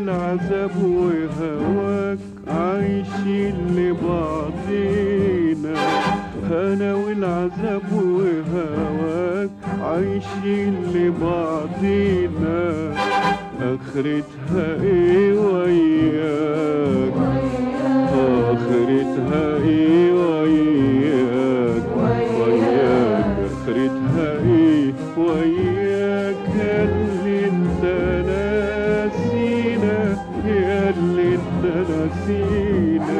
العذاب وهواك عايشين لبعضينا، انا والعذاب وهواك عايشين لبعضينا، اخرتها ايه وياك؟ اخرتها ايه وياك؟ اخرتها ايه وياك؟ ياللي انت ناسينا، ياللي انت ناسينا.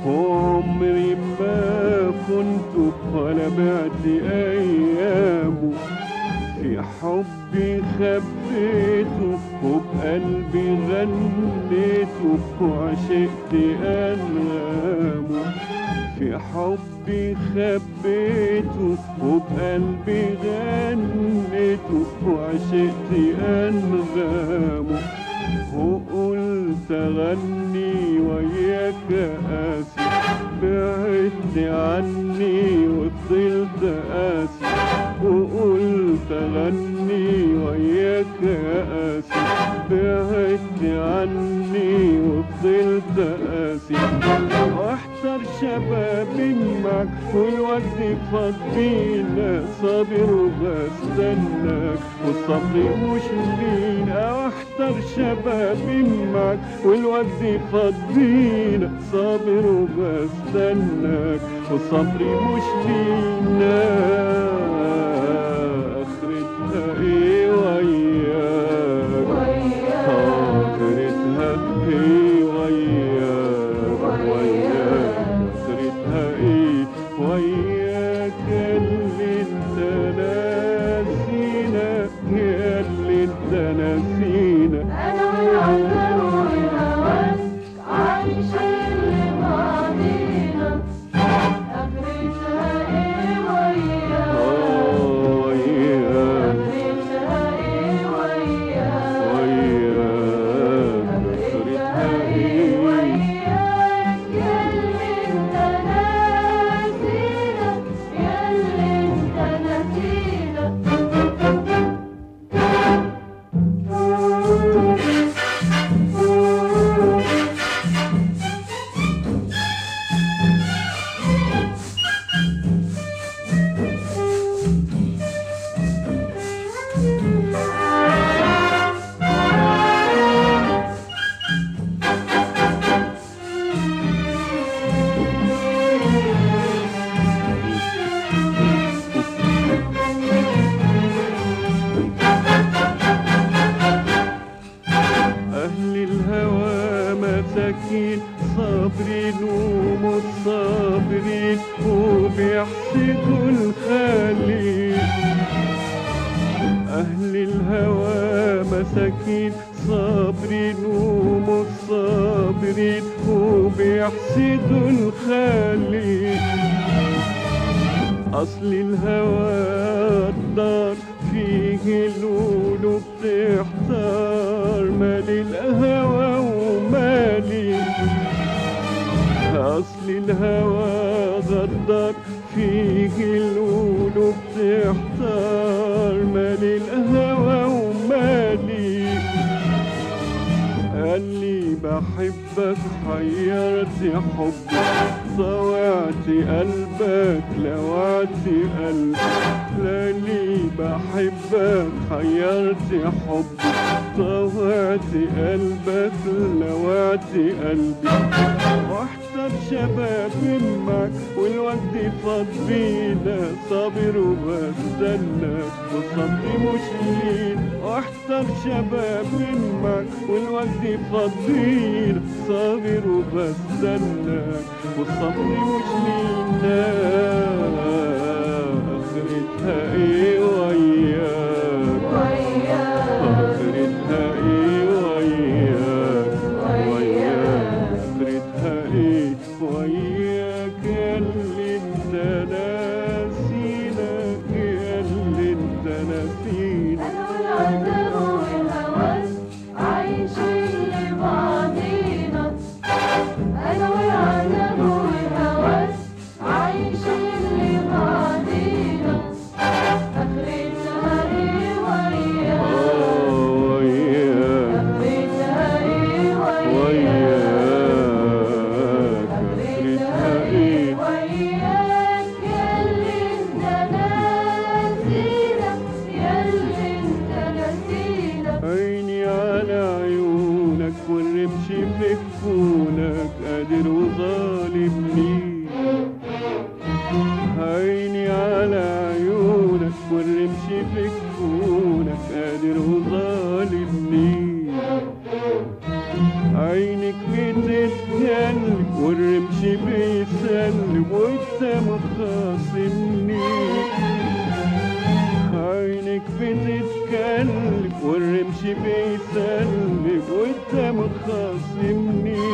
عمري ما كنت ولا بعت أيامه، في حبي خبيته وبقلبي غنيته وعشقت أنغامه، في حبي خبيته وبقلبي غنيته وعشقت أنغامه، وقلت أغني وياك قاسي، بعدت عني وفضلت قاسي، وقلت أغني وياك قاسي، بعدت عني وفضلت قاسي، واحتر شبابي معك والوقت فضينا، صابر وبستناك والصبر مش لينا، واحتر شبابي معك والوقت فضينا، صابر وبستناك والصبر مش لينا، اخرتها ايه وياك؟ اخرتها ايه وياك؟ اخرتها ايه وياك؟ اللي انت ناسينا، يا اللي انت ناسينا. انا والعذاب والهواك عايشين لبعضينا، اخرتها ايه وياك؟ مساكين صابرين ومتصابرين وبيحسدوا الخالق. أهل الهوى مساكين صابرين ومتصابرين وبيحسدوا الخالق. أصل الهوى الدار فيه القلوب تحتار، مالي الهوى ومالي. أصل الهوى غدار فيه القلوب تحتار، مالي الهوى ومالي. قال لي بحبك حيرت حبك، طوعت قلبك لوعت قلبك. لاني بحبك حيرت حبك، طوعت قلبك لوعت قلبي. واحتر شباب معك والوقت فاض بينا، صابر وبستناك والصبر مش لينا. واحتر شباب معك والوقت فاض بينا، صابر وبستناك والصبر مش لينا. اخرتها ايه وياك، اخرتها ايه وياك، اخرتها ايه وياك. ياللي انت ناسينا، ياللي انت ناسينا. أنا والعذاب والهوس عايشين لبعضينا. أنا والعذاب والهوس عايشين لبعضينا. آخرتها إيه وياك، آخرتها إيه وياك، آخرتها إيه وياك. ياللي انت ناسينا، ياللي انت ناسينا. عيني على عيونك والرمش في كفونك، قادر وظالمني. عيني على عيونك والرمش في كفونك، قادر وظالمني. عينك بتتكلم والرمش بيسلم وانت مخاصمني. عينك بتتكلم والرمش بيسلم وانت مخاصمني.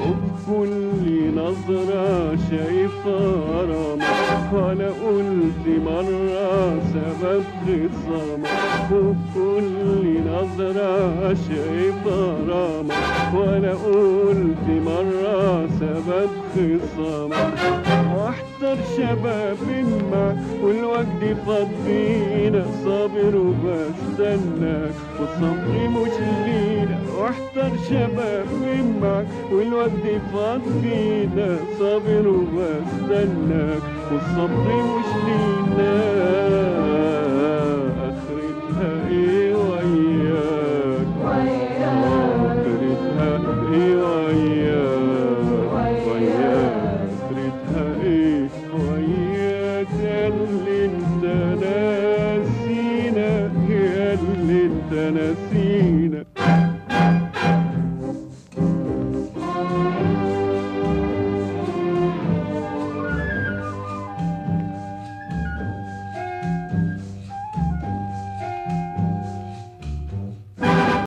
وبكل نظرة شايفة غرامك، ولا قلت مرة سبب خصامك. وبكل نظرة شايفة غرامك، ولا قلت مرة سبب خصامك. واحتر شباب معك والوقت فاض بينا، صابر وبستناك والصبر مش لينا. واحتر شباب معك والوقت فاض بينا، صابر وبستناك والصبر مش لينا. اخرتها ايه وياك، اخرتها